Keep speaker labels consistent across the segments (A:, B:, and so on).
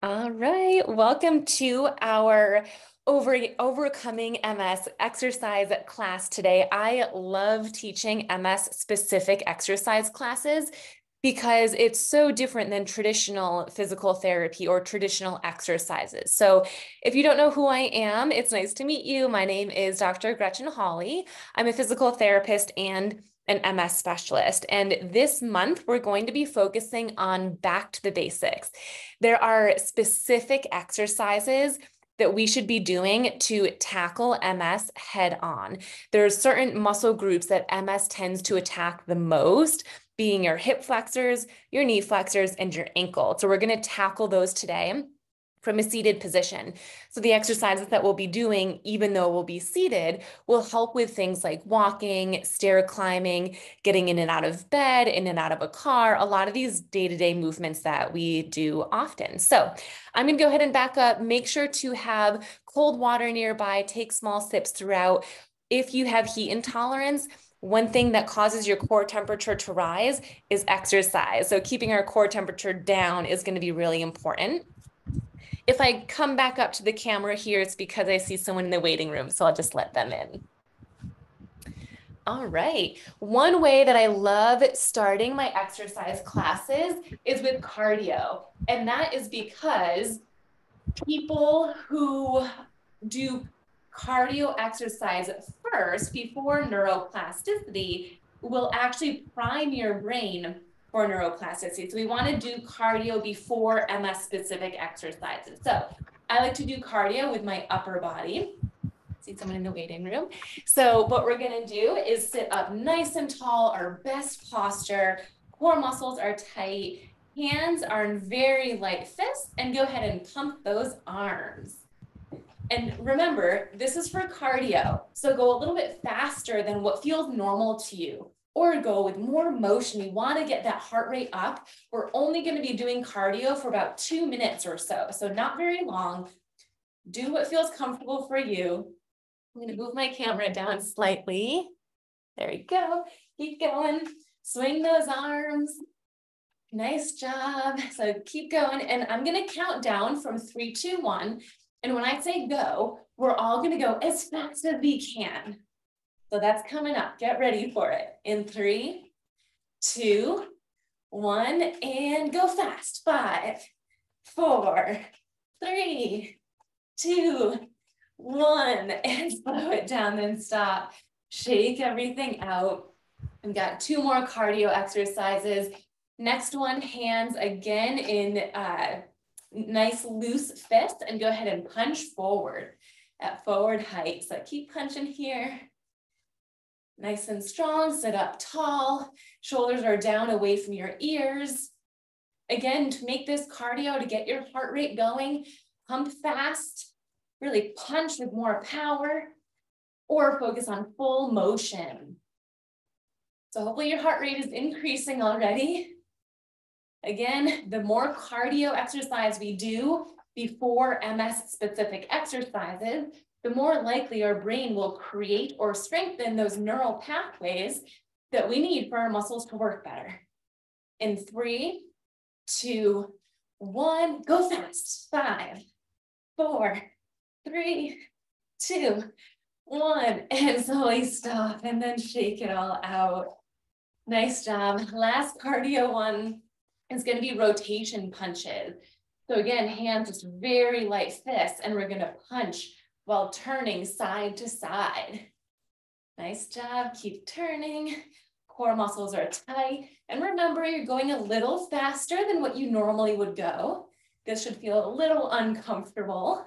A: All right, welcome to our Overcoming MS exercise class today. I love teaching MS specific exercise classes because it's so different than traditional physical therapy or traditional exercises. So if you don't know who I am, it's nice to meet you. My name is Dr. Gretchen Hawley. I'm a physical therapist and an MS specialist. And this month, we're going to be focusing on back to the basics. There are specific exercises that we should be doing to tackle MS head on. There are certain muscle groups that MS tends to attack the most, being your hip flexors, your knee flexors, and your ankle. So we're going to tackle those today from a seated position. So the exercises that we'll be doing, even though we'll be seated, will help with things like walking, stair climbing, getting in and out of bed, in and out of a car, a lot of these day-to-day movements that we do often. So I'm going to go ahead and back up. Make sure to have cold water nearby, take small sips throughout. If you have heat intolerance, one thing that causes your core temperature to rise is exercise. So keeping our core temperature down is going to be really important. If I come back up to the camera here, it's because I see someone in the waiting room, so I'll just let them in. All right. One way that I love starting my exercise classes is with cardio. And that is because people who do cardio exercise first before neuroplasticity will actually prime your brain for neuroplasticity. So we want to do cardio before MS specific exercises. So I like to do cardio with my upper body. See someone in the waiting room. So what we're going to do is sit up nice and tall, our best posture, core muscles are tight, hands are in very light fists, and go ahead and pump those arms. And remember, this is for cardio. So go a little bit faster than what feels normal to you, or go with more motion. We want to get that heart rate up. We're only going to be doing cardio for about 2 minutes or so. So not very long. Do what feels comfortable for you. I'm going to move my camera down slightly. There you go. Keep going. Swing those arms. Nice job. So keep going. And I'm going to count down from 3, 2, 1. And when I say go, we're all going to go as fast as we can. So that's coming up. Get ready for it. In 3, 2, 1, and go fast. 5, 4, 3, 2, 1, and slow it down, then stop. Shake everything out. We've got 2 more cardio exercises. Next one, hands again in nice loose fist, and go ahead and punch forward at forward height. So keep punching here. Nice and strong, sit up tall. Shoulders are down away from your ears. Again, to make this cardio, to get your heart rate going, pump fast, really punch with more power, or focus on full motion. So hopefully your heart rate is increasing already. Again, the more cardio exercise we do before MS-specific exercises, the more likely our brain will create or strengthen those neural pathways that we need for our muscles to work better. In 3, 2, 1, go fast. 5, 4, 3, 2, 1, and slowly stop, and then shake it all out. Nice job. Last cardio one is going to be rotation punches. So again, hands just very light fists, and we're going to punch while turning side to side. Nice job. Keep turning. Core muscles are tight. And remember, you're going a little faster than what you normally would go. This should feel a little uncomfortable.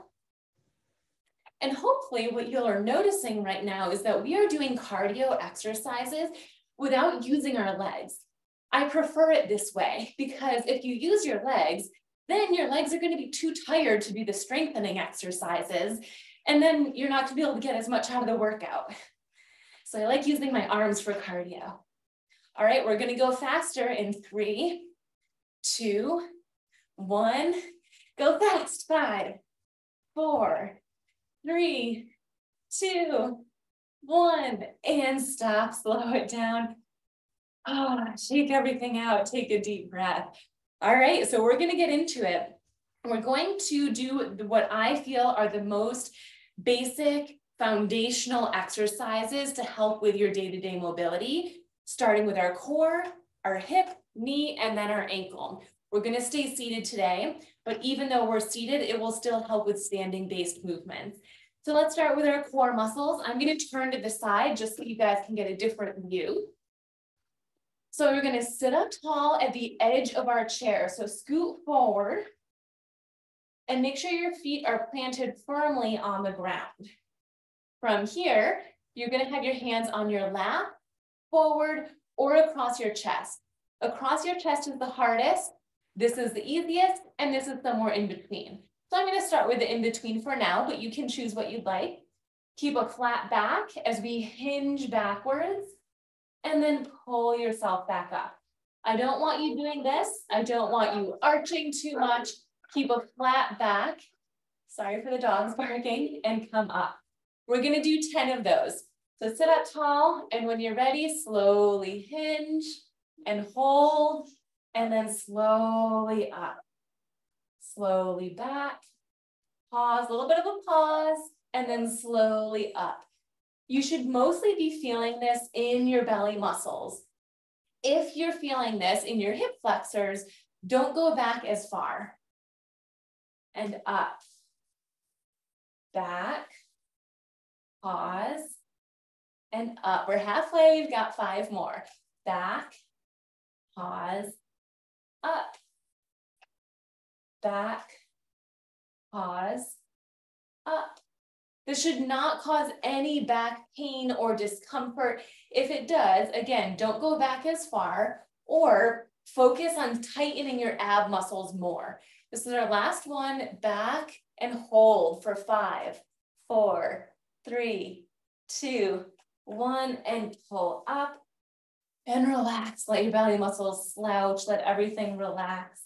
A: And hopefully what you're noticing right now is that we are doing cardio exercises without using our legs. I prefer it this way because if you use your legs, then your legs are going to be too tired to do the strengthening exercises. And then you're not going to be able to get as much out of the workout. So I like using my arms for cardio. All right, we're going to go faster in 3, 2, 1. Go fast. 5, 4, 3, 2, 1, and stop. Slow it down. Oh, shake everything out. Take a deep breath. All right, so we're going to get into it. We're going to do what I feel are the most basic foundational exercises to help with your day-to-day mobility, starting with our core, our hip, knee, and then our ankle. We're going to stay seated today, but even though we're seated, it will still help with standing-based movements. So let's start with our core muscles. I'm going to turn to the side just so you guys can get a different view. So we're going to sit up tall at the edge of our chair. So scoot forward and make sure your feet are planted firmly on the ground. From here, you're going to have your hands on your lap, forward, or across your chest. Across your chest is the hardest. This is the easiest, and this is somewhere in between. So I'm going to start with the in-between for now, but you can choose what you'd like. Keep a flat back as we hinge backwards, and then pull yourself back up. I don't want you doing this. I don't want you arching too much. Keep a flat back. Sorry for the dogs barking, and come up. We're going to do 10 of those. So sit up tall, and when you're ready, slowly hinge and hold, and then slowly up. Slowly back, pause, a little bit of a pause, and then slowly up. You should mostly be feeling this in your belly muscles. If you're feeling this in your hip flexors, don't go back as far. And up, back, pause, and up. We're halfway, we've got 5 more. Back, pause, up, back, pause, up. This should not cause any back pain or discomfort. If it does, again, don't go back as far or focus on tightening your ab muscles more. This is our last one. Back and hold for 5, 4, 3, 2, 1, and pull up and relax. Let your belly muscles slouch. Let everything relax.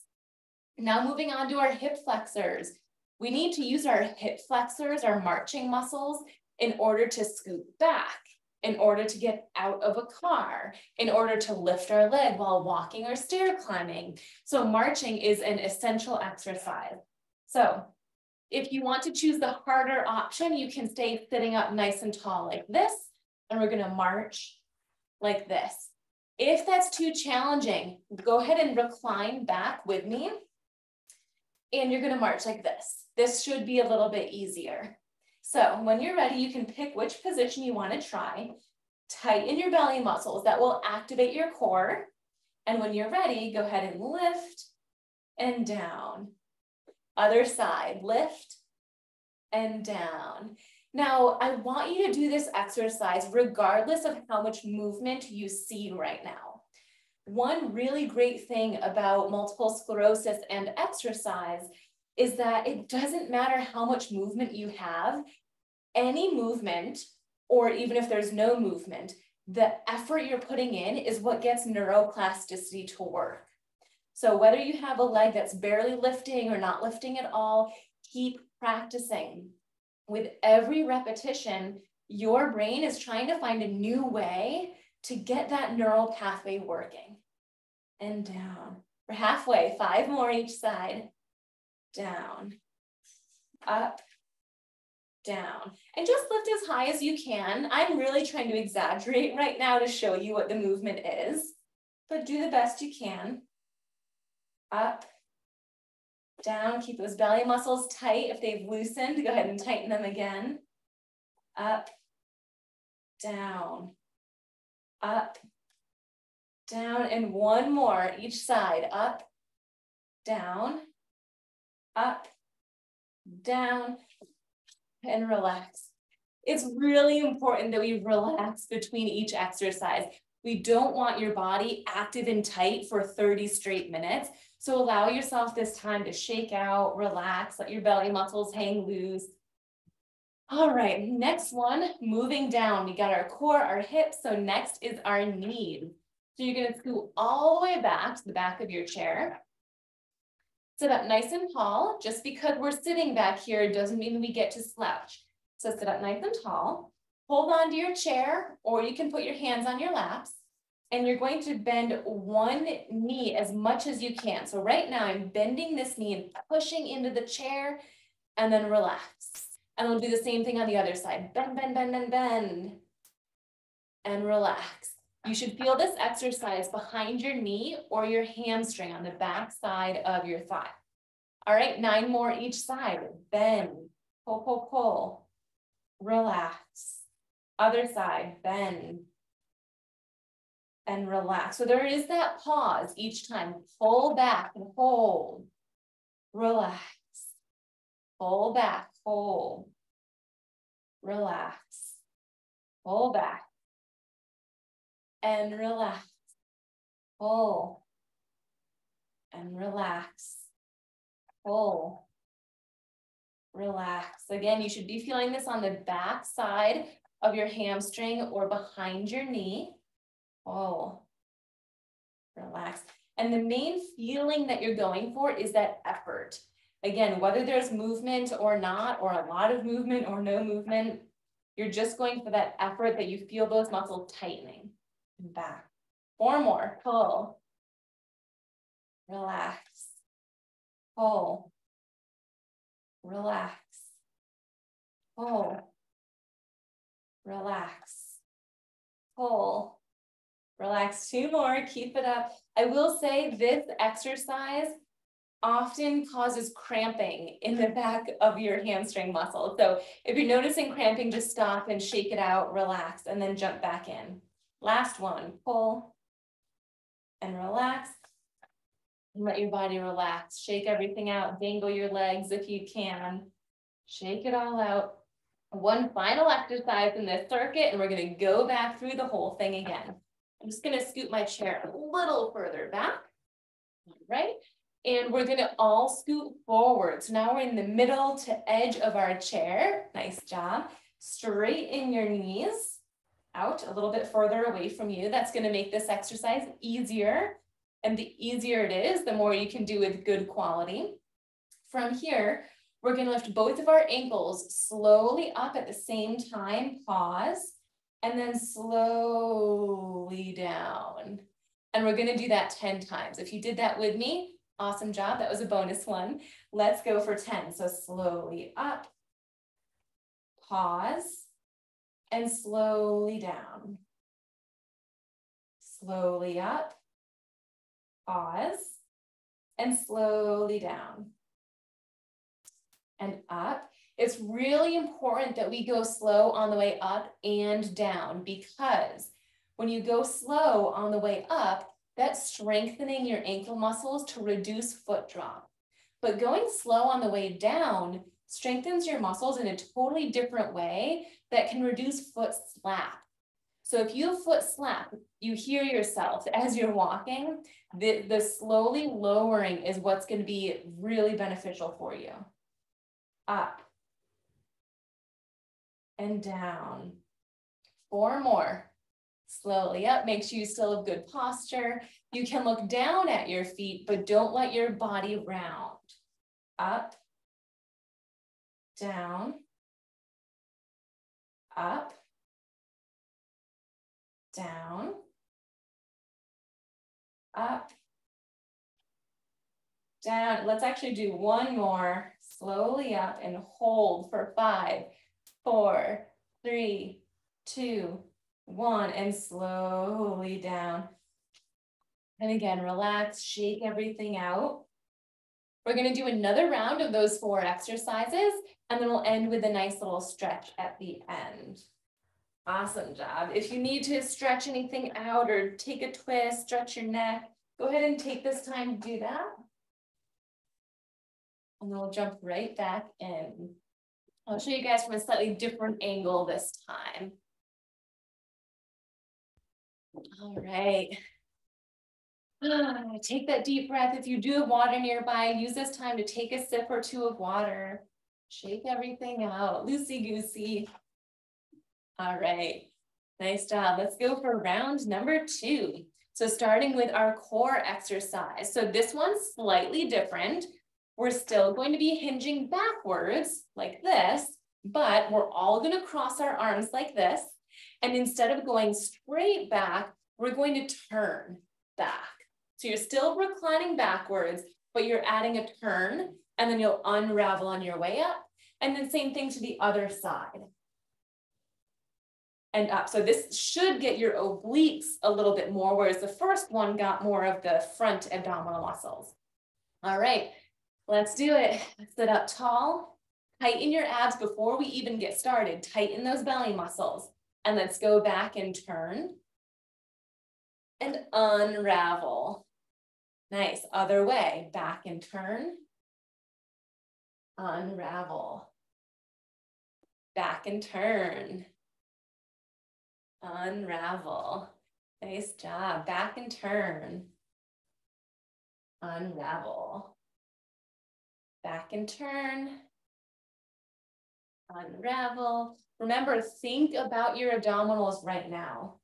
A: Now moving on to our hip flexors. We need to use our hip flexors, our marching muscles, in order to scoot back, in order to get out of a car, in order to lift our leg while walking or stair climbing. So marching is an essential exercise. So if you want to choose the harder option, you can stay sitting up nice and tall like this, and we're going to march like this. If that's too challenging, go ahead and recline back with me. And you're going to march like this. This should be a little bit easier. So when you're ready, you can pick which position you want to try. Tighten your belly muscles. That will activate your core. And when you're ready, go ahead and lift and down. Other side, lift and down. Now, I want you to do this exercise regardless of how much movement you see right now. One really great thing about multiple sclerosis and exercise is that it doesn't matter how much movement you have. Any movement, or even if there's no movement, the effort you're putting in is what gets neuroplasticity to work. So whether you have a leg that's barely lifting or not lifting at all, keep practicing. With every repetition, your brain is trying to find a new way to get that neural pathway working. And down. We're halfway, 5 more each side. Down, up, down. And just lift as high as you can. I'm really trying to exaggerate right now to show you what the movement is, but do the best you can. Up, down, keep those belly muscles tight. If they've loosened, go ahead and tighten them again. Up, down, up, down, and 1 more each side. Up, down, and relax. It's really important that we relax between each exercise. We don't want your body active and tight for 30 straight minutes. So allow yourself this time to shake out, relax, let your belly muscles hang loose. All right, next one, moving down. We got our core, our hips. So next is our knees. So you're going to scoot all the way back to the back of your chair. Sit up nice and tall. Just because we're sitting back here doesn't mean we get to slouch. So sit up nice and tall. Hold on to your chair, or you can put your hands on your laps. and you're going to bend one knee as much as you can. So right now I'm bending this knee and pushing into the chair, and then relax. And we'll do the same thing on the other side. Bend, bend, bend, bend, bend, and relax. You should feel this exercise behind your knee or your hamstring on the back side of your thigh. All right, 9 more each side. Bend, pull, pull, pull, relax. Other side, bend, and relax. So there is that pause each time. Pull back and hold, relax. Pull back, hold, relax. Pull back, and relax. Pull, and relax. Pull, relax. Again, you should be feeling this on the back side of your hamstring or behind your knee. Pull, relax. And the main feeling that you're going for is that effort. Again, whether there's movement or not, or a lot of movement or no movement, you're just going for that effort that you feel those muscles tightening. And back. 4 more. Pull, relax. Pull, relax. Pull, relax. Pull, relax. 2 more. Keep it up. I will say this exercise often causes cramping in the back of your hamstring muscle. So if you're noticing cramping, just stop and shake it out, relax, and then jump back in. Last one. Pull and relax. And let your body relax. Shake everything out. Dangle your legs if you can. Shake it all out. One final exercise in this circuit, and we're going to go back through the whole thing again. I'm just going to scoot my chair a little further back. All right. And we're going to all scoot forward. So now we're in the middle to edge of our chair. Nice job. Straighten your knees out a little bit further away from you. That's going to make this exercise easier. And the easier it is, the more you can do with good quality. From here, we're going to lift both of our ankles slowly up at the same time. Pause. And then slowly down. And we're going to do that 10 times. If you did that with me, awesome job. That was a bonus one. Let's go for 10. So slowly up, pause, and slowly down. Slowly up, pause, and slowly down. And up. It's really important that we go slow on the way up and down, because when you go slow on the way up, that's strengthening your ankle muscles to reduce foot drop. But going slow on the way down strengthens your muscles in a totally different way that can reduce foot slap. So if you have foot slap, you hear yourself as you're walking, the slowly lowering is what's going to be really beneficial for you. Up and down. 4 more. Slowly up. Make sure you still have good posture. You can look down at your feet, but don't let your body round. Up, down, up, down, up, down. Let's actually do 1 more. Slowly up and hold for 5, 4, 3, 2, 1, and slowly down. And again, relax, shake everything out. We're going to do another round of those 4 exercises, and then we'll end with a nice little stretch at the end. Awesome job. If you need to stretch anything out or take a twist, stretch your neck, go ahead and take this time to do that. And then we'll jump right back in. I'll show you guys from a slightly different angle this time. All right. Take that deep breath. If you do have water nearby, use this time to take a sip or 2 of water. Shake everything out. Loosey-goosey. All right. Nice job. Let's go for round number 2. So starting with our core exercise. So this one's slightly different. We're still going to be hinging backwards like this, but we're all going to cross our arms like this. And instead of going straight back, we're going to turn back. So you're still reclining backwards, but you're adding a turn, and then you'll unravel on your way up. And then same thing to the other side. And up. So this should get your obliques a little bit more, whereas the first one got more of the front abdominal muscles. All right, let's do it. Sit up tall. Tighten your abs before we even get started. Tighten those belly muscles. And let's go back and turn. And unravel. Nice. Other way. Back and turn. Unravel. Back and turn. Unravel. Nice job. Back and turn. Unravel. Back and turn. Unravel. Remember, think about your abdominals right now.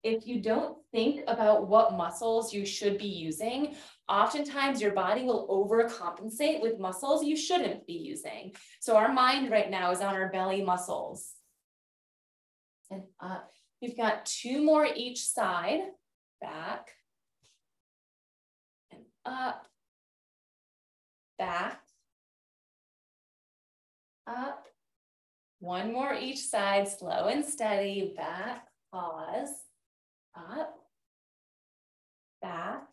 A: If you don't think about what muscles you should be using, oftentimes your body will overcompensate with muscles you shouldn't be using. So our mind right now is on our belly muscles. And up. We've got 2 more each side. Back. And up. Back. Up. 1 more each side, slow and steady. Back, pause. Up. Back.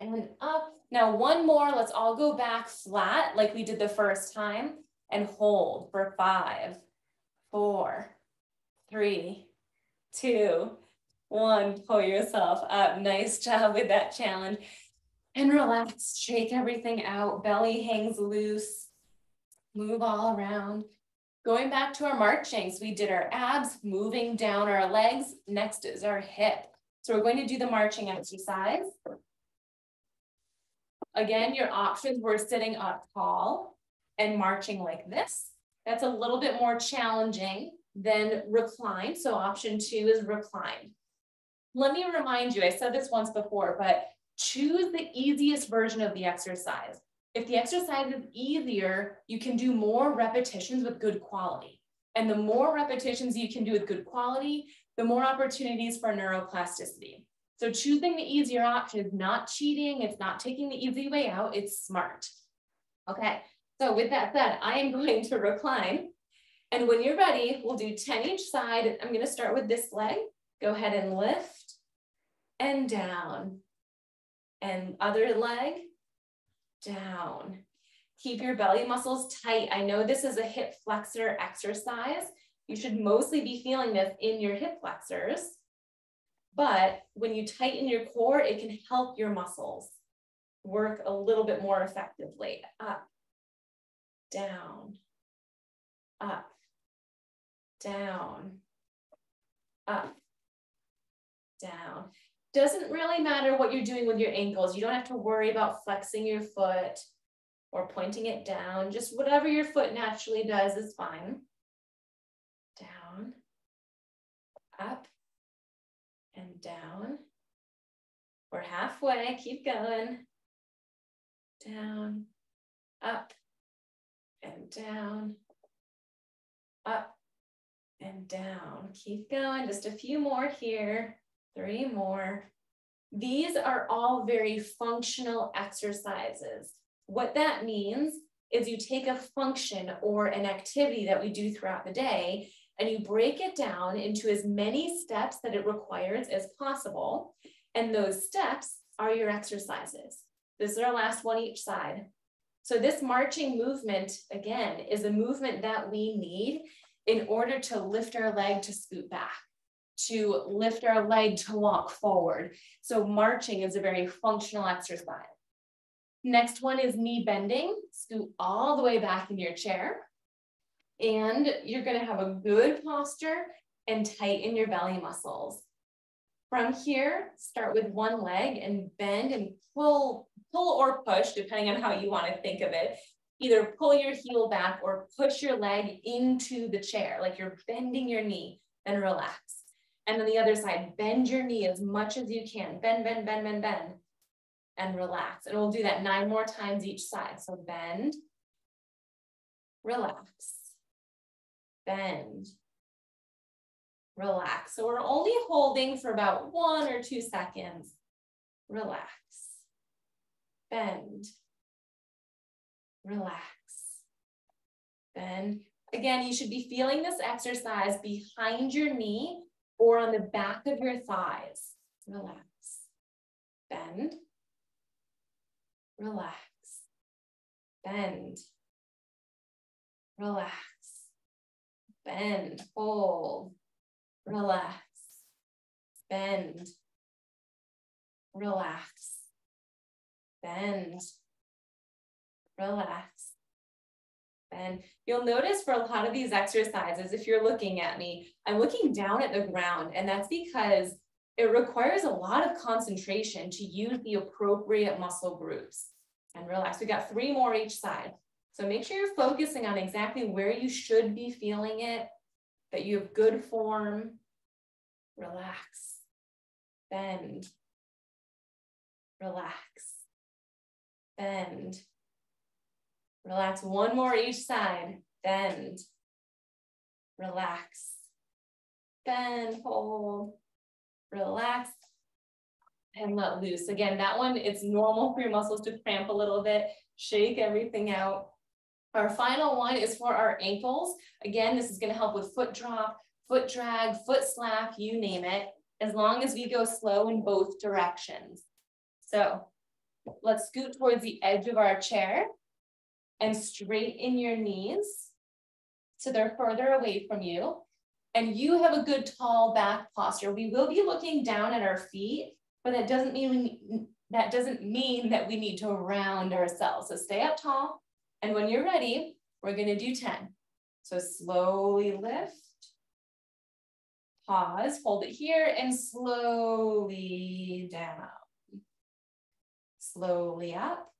A: And up. Now 1 more, let's all go back flat like we did the first time and hold for 5, 4, 3, 2, 1. Pull yourself up. Nice job with that challenge. And relax, shake everything out. Belly hangs loose. Move all around. Going back to our marching, so we did our abs, moving down our legs. Next is our hip. So we're going to do the marching exercise. Again, your options were sitting up tall and marching like this. That's a little bit more challenging than recline. So option 2 is recline. Let me remind you, I said this once before, but choose the easiest version of the exercise. If the exercise is easier, you can do more repetitions with good quality. And the more repetitions you can do with good quality, the more opportunities for neuroplasticity. So choosing the easier option is not cheating. It's not taking the easy way out. It's smart. Okay, so with that said, I am going to recline. And when you're ready, we'll do 10 each side. I'm going to start with this leg. Go ahead and lift and down. And other leg, down. Keep your belly muscles tight. I know this is a hip flexor exercise. You should mostly be feeling this in your hip flexors. But when you tighten your core, it can help your muscles work a little bit more effectively. Up, down, up, down, up, down. Doesn't really matter what you're doing with your ankles. You don't have to worry about flexing your foot or pointing it down. Just whatever your foot naturally does is fine. Down, up, and down. We're halfway, keep going. Down, up, and down, up, and down. Keep going, just a few more here. 3 more. These are all very functional exercises. What that means is you take a function or an activity that we do throughout the day and you break it down into as many steps that it requires as possible. And those steps are your exercises. This is our last one each side. So this marching movement, again, is a movement that we need in order to lift our leg to scoot back, to lift our leg to walk forward. So marching is a very functional exercise. Next one is knee bending. Scoot all the way back in your chair. And you're gonna have a good posture and tighten your belly muscles. From here, start with one leg and bend and pull or push, depending on how you wanna think of it. Either pull your heel back or push your leg into the chair, like you're bending your knee, and relax. And on the other side, bend your knee as much as you can. Bend, bend, bend, bend, bend, and relax. And we'll do that 9 more times each side. So bend, relax, bend, relax. So we're only holding for about 1 or 2 seconds. Relax, bend, relax, bend. Again, you should be feeling this exercise behind your knee or on the back of your thighs. Relax, bend, relax, bend, relax, bend, hold, relax, bend, relax, bend, relax, bend. You'll notice for a lot of these exercises, if you're looking at me, I'm looking down at the ground, and that's because it requires a lot of concentration to use the appropriate muscle groups. And relax. We got 3 more each side. So make sure you're focusing on exactly where you should be feeling it, that you have good form. Relax, bend, relax, bend, relax. 1 more each side, bend, relax, bend, hold, relax, and let loose. Again, that one, it's normal for your muscles to cramp a little bit, shake everything out. Our final one is for our ankles. Again, this is going to help with foot drop, foot drag, foot slap, you name it, as long as we go slow in both directions. So let's scoot towards the edge of our chair and straighten your knees so they're further away from you. And you have a good tall back posture. We will be looking down at our feet, but that doesn't mean that we need to round ourselves. So stay up tall. And when you're ready, we're going to do 10. So slowly lift, pause, hold it here, and slowly down. Slowly up,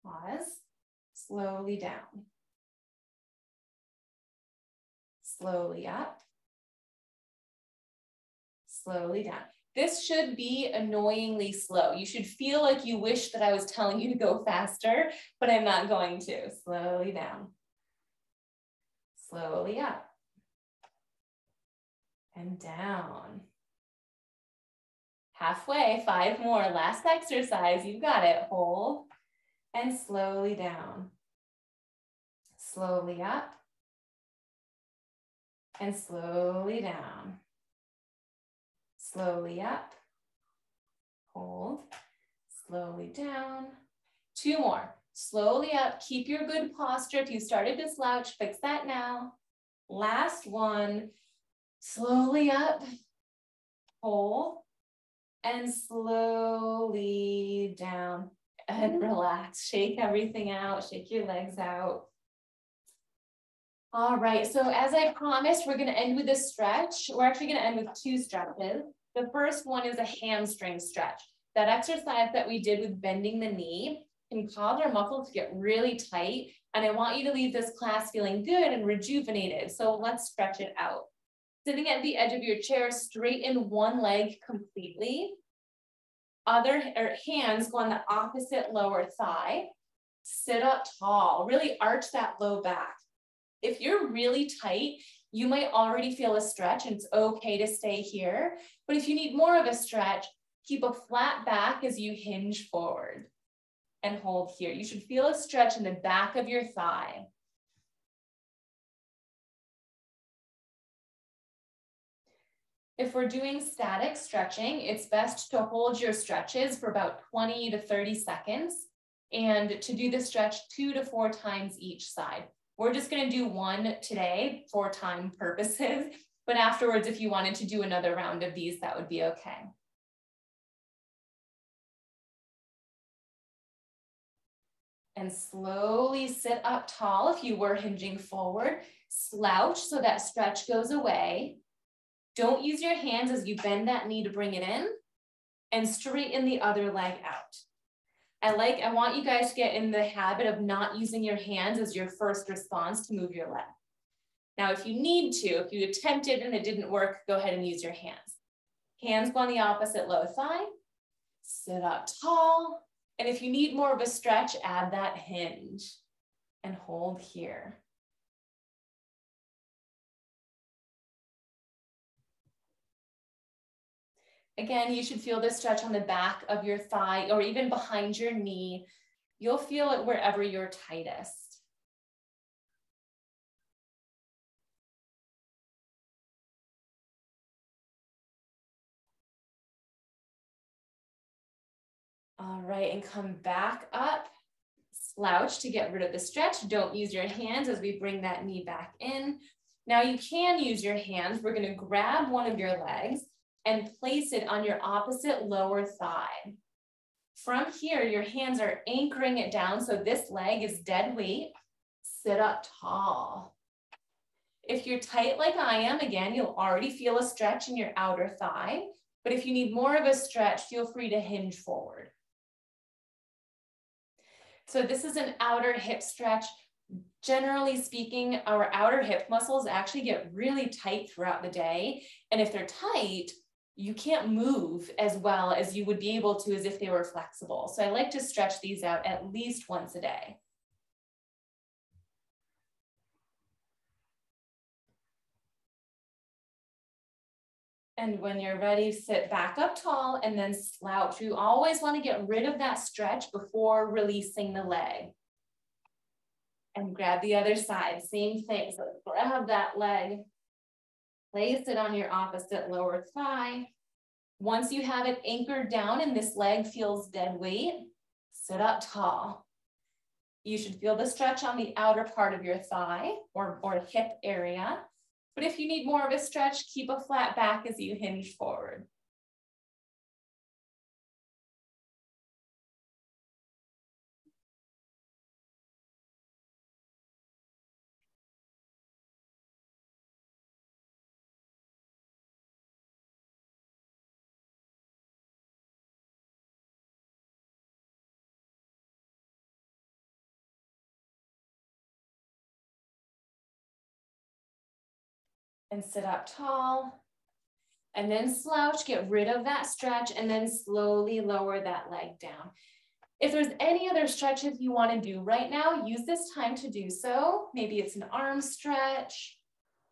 A: pause, slowly down. Slowly up, slowly down. This should be annoyingly slow. You should feel like you wish that I was telling you to go faster, but I'm not going to. Slowly down, slowly up, and down. Halfway, 5 more. Last exercise, you got it. Hold, and slowly down. Slowly up, and slowly down. Slowly up, hold, slowly down. 2 more. Slowly up, keep your good posture. If you started to slouch, fix that now. Last one, slowly up, hold, and slowly down. And relax, shake everything out, shake your legs out. All right, so as I promised, we're going to end with a stretch. We're actually going to end with 2 stretches. The first one is a hamstring stretch. That exercise that we did with bending the knee can cause our muscles to get really tight. And I want you to leave this class feeling good and rejuvenated. So let's stretch it out. Sitting at the edge of your chair, straighten one leg completely. Hands go on the opposite lower thigh. Sit up tall, really arch that low back. If you're really tight, you might already feel a stretch and it's okay to stay here. But if you need more of a stretch, keep a flat back as you hinge forward and hold here. You should feel a stretch in the back of your thigh. If we're doing static stretching, it's best to hold your stretches for about 20 to 30 seconds and to do the stretch 2 to 4 times each side. We're just going to do 1 today for time purposes, but afterwards, if you wanted to do another round of these, that would be okay. And slowly sit up tall if you were hinging forward. Slouch so that stretch goes away. Don't use your hands as you bend that knee to bring it in, and straighten the other leg out. I want you guys to get in the habit of not using your hands as your first response to move your leg. Now, if you need to, if you attempted and it didn't work, go ahead and use your hands. Hands go on the opposite low thigh, sit up tall, and if you need more of a stretch, add that hinge and hold here. Again, you should feel the stretch on the back of your thigh or even behind your knee. You'll feel it wherever you're tightest. All right, and come back up. Slouch to get rid of the stretch. Don't use your hands as we bring that knee back in. Now you can use your hands. We're going to grab one of your legs and place it on your opposite lower thigh. From here, your hands are anchoring it down, so this leg is dead weight. Sit up tall. If you're tight like I am, again, you'll already feel a stretch in your outer thigh, but if you need more of a stretch, feel free to hinge forward. So this is an outer hip stretch. Generally speaking, our outer hip muscles actually get really tight throughout the day, and if they're tight, you can't move as well as you would be able to as if they were flexible. So I like to stretch these out at least once a day. And when you're ready, sit back up tall and then slouch. You always want to get rid of that stretch before releasing the leg. And grab the other side, same thing. So grab that leg, place it on your opposite lower thigh. Once you have it anchored down and this leg feels dead weight, sit up tall. You should feel the stretch on the outer part of your thigh or hip area. But if you need more of a stretch, keep a flat back as you hinge forward. And sit up tall. And then slouch, get rid of that stretch, and then slowly lower that leg down. If there's any other stretches you want to do right now, use this time to do so. Maybe it's an arm stretch.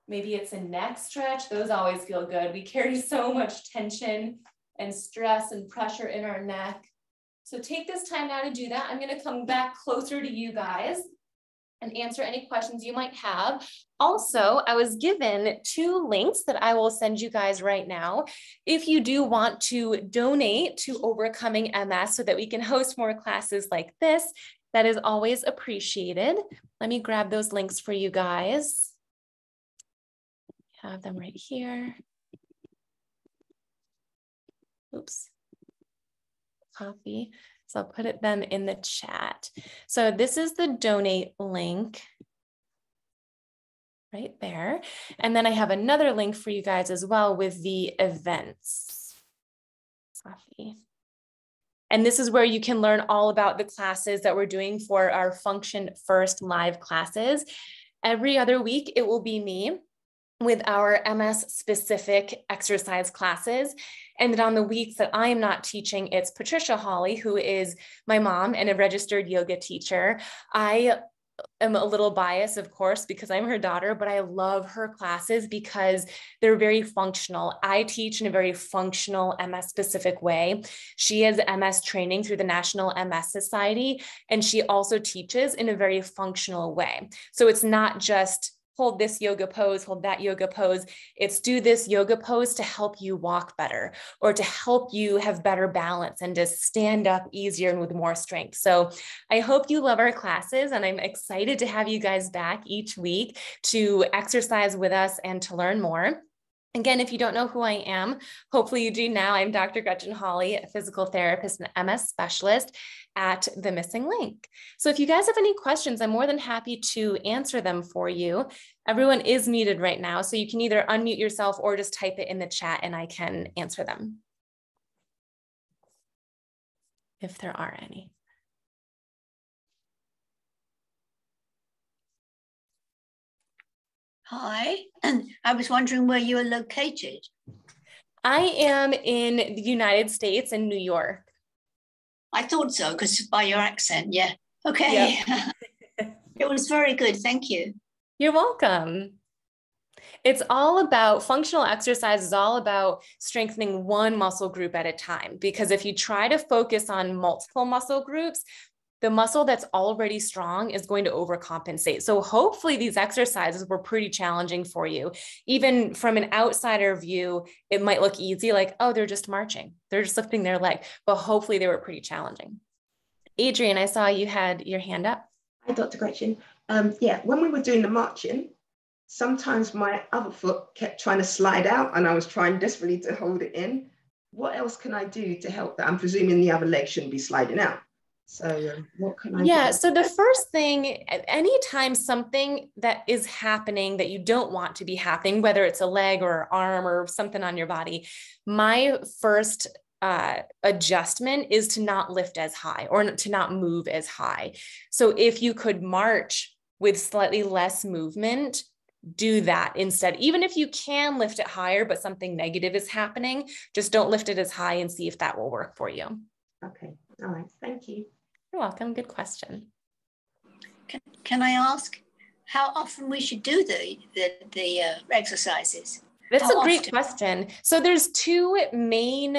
A: Maybe it's a neck stretch. Those always feel good. We carry so much tension and stress and pressure in our neck. So take this time now to do that. I'm going to come back closer to you guys and answer any questions you might have. Also, I was given 2 links that I will send you guys right now. If you do want to donate to Overcoming MS so that we can host more classes like this, that is always appreciated. Let me grab those links for you guys. Have them right here. Oops. Copy. So I'll put them in the chat. So this is the donate link right there. And then I have another link for you guys as well with the events. Copy. And this is where you can learn all about the classes that we're doing for our Function First live classes. Every other week, it will be me with our MS specific exercise classes. And then on the weeks that I am not teaching, it's Patricia Hawley, who is my mom and a registered yoga teacher. I am a little biased, of course, because I'm her daughter, but I love her classes because they're very functional. I teach in a very functional MS specific way. She has MS training through the National MS Society, and she also teaches in a very functional way. So it's not just hold this yoga pose, hold that yoga pose. It's do this yoga pose to help you walk better or to help you have better balance and to stand up easier and with more strength. So I hope you love our classes, and I'm excited to have you guys back each week to exercise with us and to learn more. Again, if you don't know who I am, hopefully you do now. I'm Dr. Gretchen Hawley, a physical therapist and MS specialist at the MSing link. So if you guys have any questions, I'm more than happy to answer them for you. Everyone is muted right now, so you can either unmute yourself or just type it in the chat and I can answer them, if there are any.
B: Hi, and I was wondering where you are located.
A: I am in the United States in New York.
B: I thought so, because by your accent, yeah. Okay. Yep. It was very good, thank you.
A: You're welcome. It's all about functional exercise is all about strengthening one muscle group at a time, because if you try to focus on multiple muscle groups, the muscle that's already strong is going to overcompensate. So hopefully these exercises were pretty challenging for you. Even from an outsider view, it might look easy, like, oh, they're just marching. They're just lifting their leg, but hopefully they were pretty challenging. Adrian, I saw you had your hand up.
C: Hi, Dr. Gretchen. Yeah, when we were doing the marching, sometimes my other foot kept trying to slide out and I was trying desperately to hold it in. What else can I do to help that? I'm presuming the other leg shouldn't be sliding out. So what can I do?
A: Yeah, so the first thing, anytime something that is happening that you don't want to be happening, whether it's a leg or arm or something on your body, my first adjustment is to not lift as high or to not move as high. So if you could march with slightly less movement, do that instead. Even if you can lift it higher, but something negative is happening, just don't lift it as high and see if that will work for you.
C: Okay, all right, thank you.
A: You're welcome. Good question.
B: Can I ask how often we should do the exercises?
A: That's a great question. So there's two main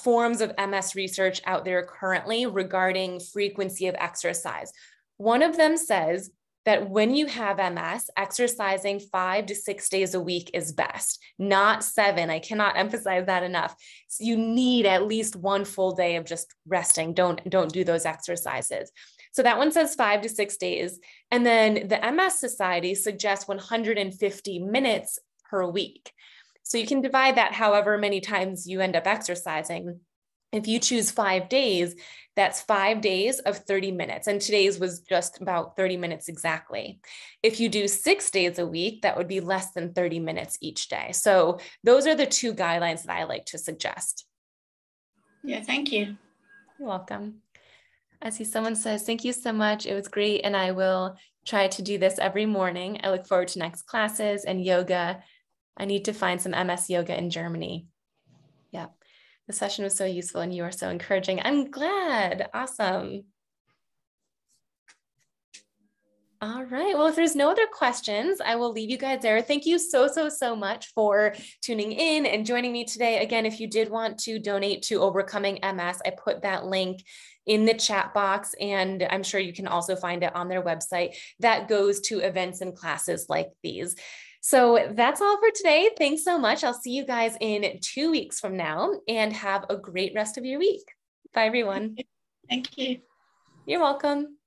A: forms of MS research out there currently regarding frequency of exercise. One of them says that when you have MS, exercising 5 to 6 days a week is best, not 7. I cannot emphasize that enough. So you need at least 1 full day of just resting. Don't do those exercises. So that one says 5 to 6 days. And then the MS Society suggests 150 minutes per week. So you can divide that however many times you end up exercising. If you choose 5 days, that's 5 days of 30 minutes. And today's was just about 30 minutes exactly. If you do 6 days a week, that would be less than 30 minutes each day. So those are the two guidelines that I like to suggest.
B: Yeah, thank you.
A: You're welcome. I see someone says, thank you so much. It was great. And I will try to do this every morning. I look forward to next classes and yoga. I need to find some MS yoga in Germany. Yeah. The session was so useful and you are so encouraging. I'm glad. Awesome. All right. Well, if there's no other questions, I will leave you guys there. Thank you so much for tuning in and joining me today. Again, if you did want to donate to Overcoming MS, I put that link in the chat box, and I'm sure you can also find it on their website. That goes to events and classes like these. So that's all for today. Thanks so much. I'll see you guys in 2 weeks from now, and have a great rest of your week. Bye, everyone.
B: Thank you.
A: You're welcome.